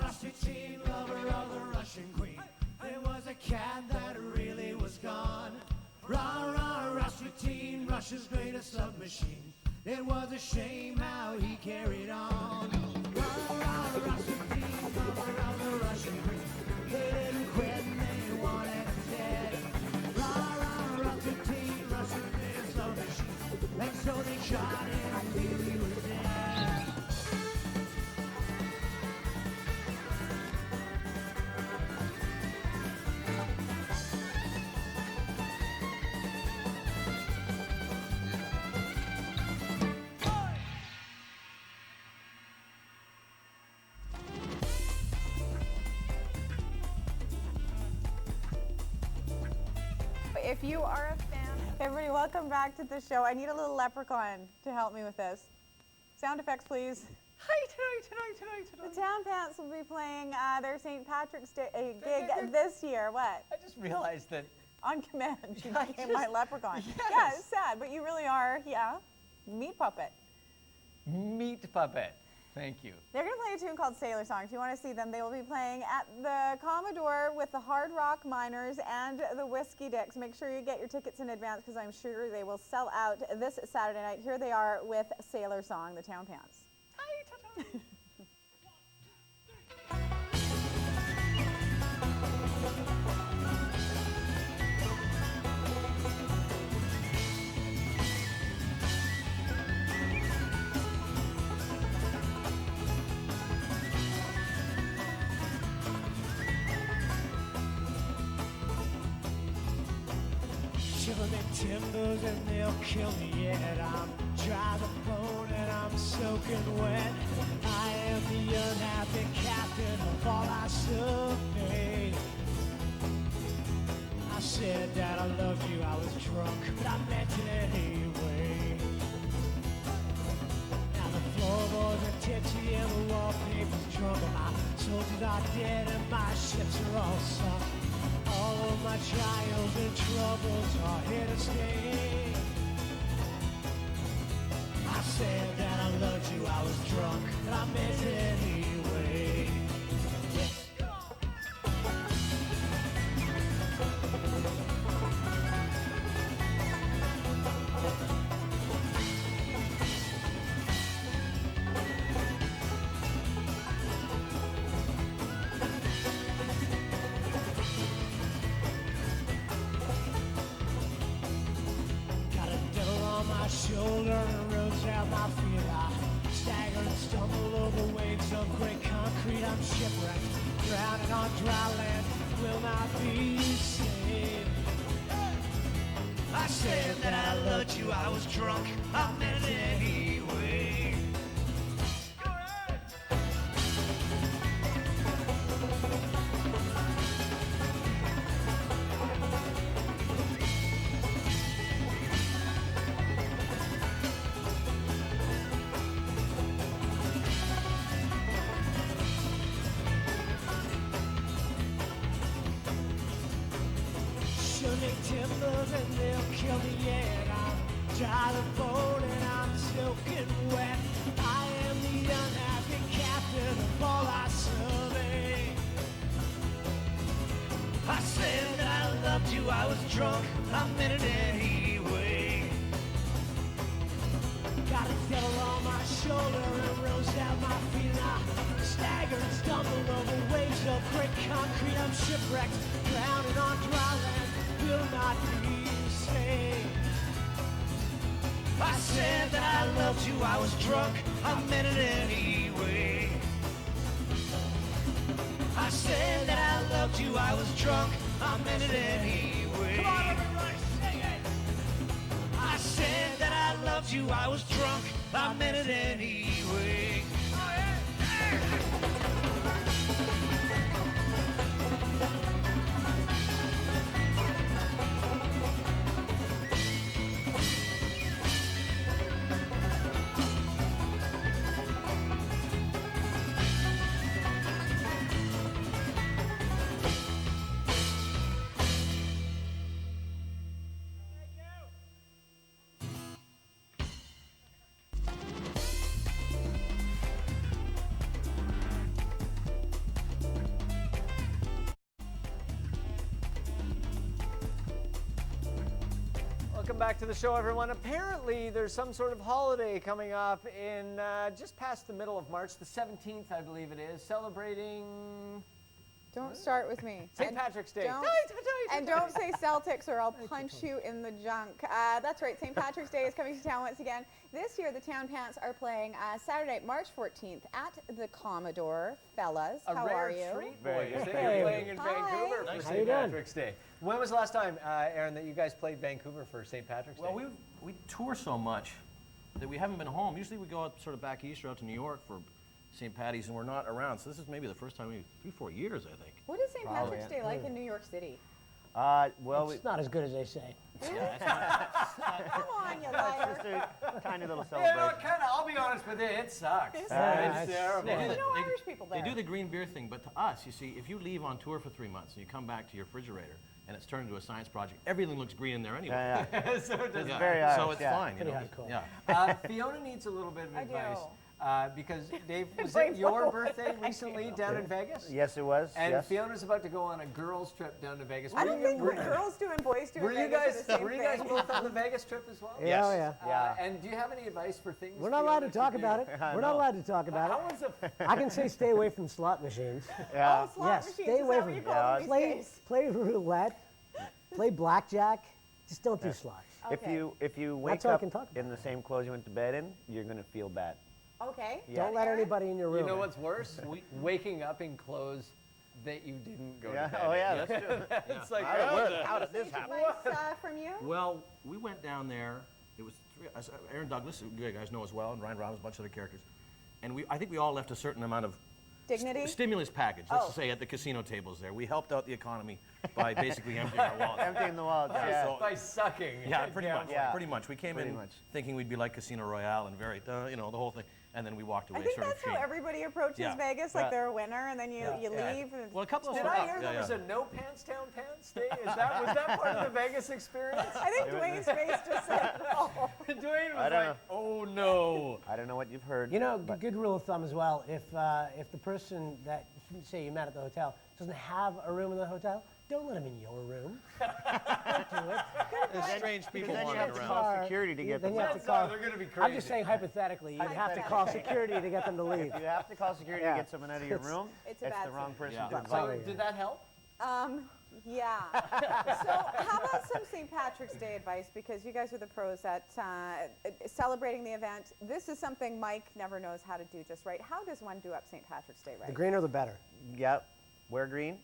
Rasputin, lover of the Russian queen. There was a cat that really was gone. Rasputin, Russia's greatest love machine. It was a shame how he carried on. Rasputin, lover of the Russian queen. They didn't quit and they wanted him dead. Rasputin, Russia's greatest love machine. And so they shot him until he was dead. If you are a fan, everybody, welcome back to the show. I need a little leprechaun to help me with this. Sound effects, please. The Town Pants will be playing their St. Patrick's Day gig this year. What? I just realized that. On command, you became my leprechaun. Yes. Yeah, it's sad, but you really are, yeah, meat puppet. Meat puppet. Thank you. They're going to play a tune called Sailor Song. If you want to see them, they will be playing at the Commodore with the Hard Rock Miners and the Whiskey Dicks. Make sure you get your tickets in advance because I'm sure they will sell out this Saturday night. Here they are with Sailor Song, the Town Pants. Shiver me timbers and they'll kill me yet. I'm dry the bone and I'm soaking wet. I am the unhappy captain of all I survey. I said that I loved you, I was drunk, but I meant it anyway. Now the floorboards are tipsy and the wallpaper's drunk. My soldiers are dead and my ships are all sunk. All of my trials and troubles are here to stay. I said that I loved you, I was drunk, but I meant it anyway. Shoulder and roads out my feet. I stagger and stumble over waves of gray concrete. I'm shipwrecked, drowning on dry land, will not be saved. I said that I loved you, I was drunk, I meant it anyway. Timbers and they'll kill me yet. I'm dry the boat and I'm soaking wet. I am the unhappy captain of all I survey. I said that I loved you, I was drunk, I meant it anyway. Got a devil on my shoulder and rose down my feet. I stagger and stumble over waves of great concrete. I'm shipwrecked, drowning on dry land. will not be the same. I said that I loved you, I was drunk, I meant it anyway. I said that I loved you, I was drunk, I meant it anyway. Come on, everybody, sing it! I said that I loved you, I was drunk, I meant it anyway. Oh, yeah. Welcome back to the show, everyone. Apparently, there's some sort of holiday coming up in just past the middle of March, the 17th, I believe it is, celebrating... Don't start with me. St. Patrick's Day. And don't say Celtics or I'll punch you in the junk. That's right, St. Patrick's Day is coming to town once again. This year, the Town Pants are playing Saturday, March 14th at the Commodore. Fellas, how are you? Treat, boys. You're playing in Vancouver for St. Patrick's Day. When was the last time, Aaron, that you guys played Vancouver for St. Patrick's Day? Well, we tour so much that we haven't been home. Usually we go out sort of back east or out to New York for St. Patty's, and we're not around. So this is maybe the first time in 3-4 years, I think. What is St. Patrick's Day like in New York City? Well, it's not as good as they say. Come on, you liar. It's just a tiny little Yeah, celebration. no, kind of. I'll be honest with you, it sucks. It It's terrible. There's no Irish people there. They do the green beer thing, but to us, you see, if you leave on tour for 3 months and you come back to your refrigerator and it's turned into a science project, everything looks green in there anyway. Yeah. So it doesn't. Very Irish, so it's fine. You Pretty know, hardcore. yeah. Fiona needs a little bit of I advice. do. Because, Dave, was it your birthday recently down in Vegas? Yes, it was. And yes. Fiona's about to go on a girls' trip down to Vegas. I don't think what girls do and boys do in Vegas are the same Were you guys thing. both on the Vegas trip as well? Yeah, oh, yeah. And do you have any advice for things? We're not allowed to talk about it. We're not allowed to talk about How it. was the? I can say stay away from slot machines. Yeah. Oh, slot Yes, machines, stay is away that from what you it. call them these days? Play roulette, play blackjack. Just don't do slots. Okay. If you wake all I up can talk about. in the same clothes you went to bed in, you're gonna feel bad. Okay. Yeah. Don't let anybody in your room. You know what's worse? Waking up in clothes that you didn't go to bed. Oh yeah, in. that's true. It's like, How did this happen? Advice from you? Well, we went down there. It was Aaron Douglas, who you guys know as well, and Ryan Robbins, a bunch of other characters. And I think we all left a certain amount of Dignity? stimulus package, let's just say, at the casino tables there. We helped out the economy by basically emptying our wallets. Emptying the wallet. Yeah. So- by sucking. Yeah, pretty much. Yeah. Pretty much. We came Pretty in much. thinking we'd be like Casino Royale and very, you know, the whole thing. And then we walked away I think sort that's of how shame. everybody approaches Yeah. Vegas, like they're a winner, and then you leave. And Well, a couple of Did us I hear there was a no pants town pants day? Was that part of the Vegas experience? I think Dwayne's face just said no. Dwayne I was don't like, oh no. I don't know what you've heard. You know, good rule of thumb as well. If the person that say you met at the hotel doesn't have a room in the hotel, don't let them in your room. Don't do it. There's strange people then you wandering have to around. call security to get Then them you out. have to call. They're going to be crazy. I'm just saying hypothetically, you'd have to call security to get them to leave. You have to call security Yeah. to get someone out of your room. It's a That's bad the wrong person Yeah. to invite. So did that help? Yeah. So how about some St. Patrick's Day advice? Because you guys are the pros at celebrating the event. This is something Mike never knows how to do just right. How does one do up St. Patrick's Day right? The greener the better. Yep. Wear green.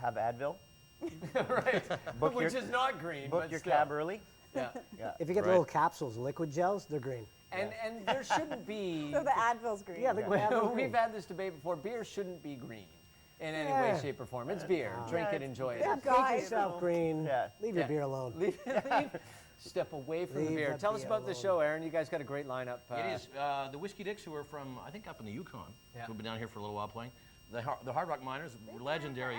Have Advil. Right. Book Which your- is not green, Book but your still. cab early. Yeah. Yeah. If you get the little capsules, liquid gels, they're green. And there shouldn't be. So the Advil's green. Yeah, We've had this debate before. Beer shouldn't be green in any way, shape, or form. It's beer. Drink it, enjoy it. Yeah, paint yourself green. Yeah. Leave your beer alone. Leave. Step away from the Leave beer. the Tell us beer about the alone. show, Aaron. You guys got a great lineup. It is the Whiskey Dicks, who are from, I think, up in the Yukon, who've been down here for a little while playing. The Hard Rock Miners, legendary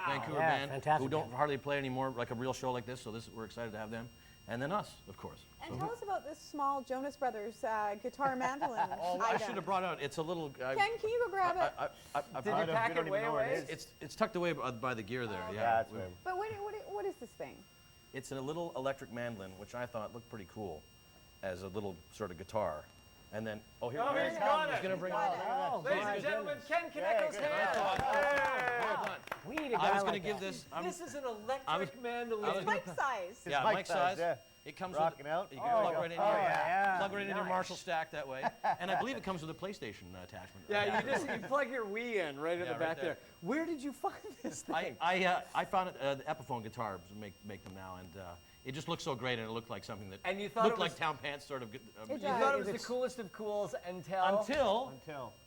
Vancouver Yeah, band, fantastic who don't band. hardly play anymore, like a real show like this. So we're excited to have them, and then us, of course. And tell us about this small Jonas Brothers guitar mandolin Oh, I item. should have brought out. It's a little. Ken, can you go grab it? Did you pack it way away? It's tucked away by the gear there. Yeah, Yeah. that's right. But what is this thing? It's a little electric mandolin, which I thought looked pretty cool, as a little sort of guitar. And then, he's he's got it. going to bring it Got out. it. Ladies and gentlemen, Ken Kaneko's hand. Well done. We need a guy I was like going to give that. this. This is an electric mandolin. It's Mike size. Yeah, Mike Mike size, size. yeah. It comes Rocking with, out. You can plug right in here. Plug right in your Nice. Marshall stack that way. And I believe it comes with a PlayStation attachment. Yeah, you plug your Wii in right at Yeah, the right back there. there. Where did you find this thing? I found it. The Epiphone guitars make them now, and it just looked so great, and it looked like something that And you thought looked it was- like Town Pants sort of. It You does. thought it was the coolest of cools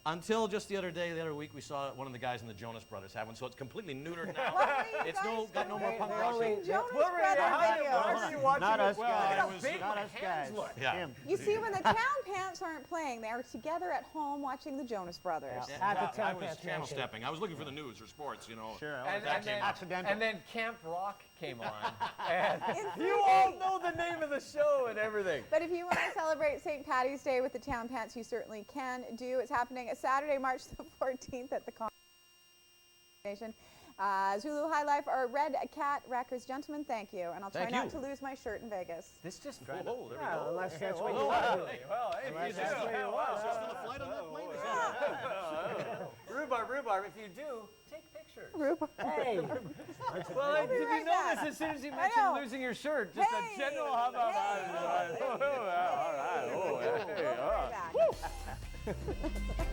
Until just the other week, we saw one of the guys in the Jonas Brothers have one, so it's completely neutered now. What were you It's guys got no more doing? punk They're rock. only- Jonas What were you Brothers hiding? videos. Why were you watching Not it? us Well, guys. look how big Not my us hands guys. look. Yeah. Him. You see, when the Town Pants aren't playing, they are together at home watching the Jonas Brothers. Yeah, At the I Town was Pants channel Mansion. stepping. I was looking for the news or sports, you know. Sure. And, that and, came then, up. Accidental. and then Camp Rock came on. And In you 3D. all know the name of the show and everything. But if you want to celebrate St. Patty's Day with the Town Pants, you certainly can do. It's happening Saturday, March the 14th at the Nation. Zulu High Life or Red Cat Records. Gentlemen, thank you. And I'll try Thank not you. to lose my shirt in Vegas. This just Oh, there we Yeah, go. unless that's what you Oh, want to do. hey, well, hey, if you Is do. there still a flight on that plane? Rhubarb, if you do, take pictures. Rhubarb. Hey, Well, did you right know back. this as soon as you I mentioned know. losing your shirt? Just Hey, a general, how about that? hey, All right. We'll be right back.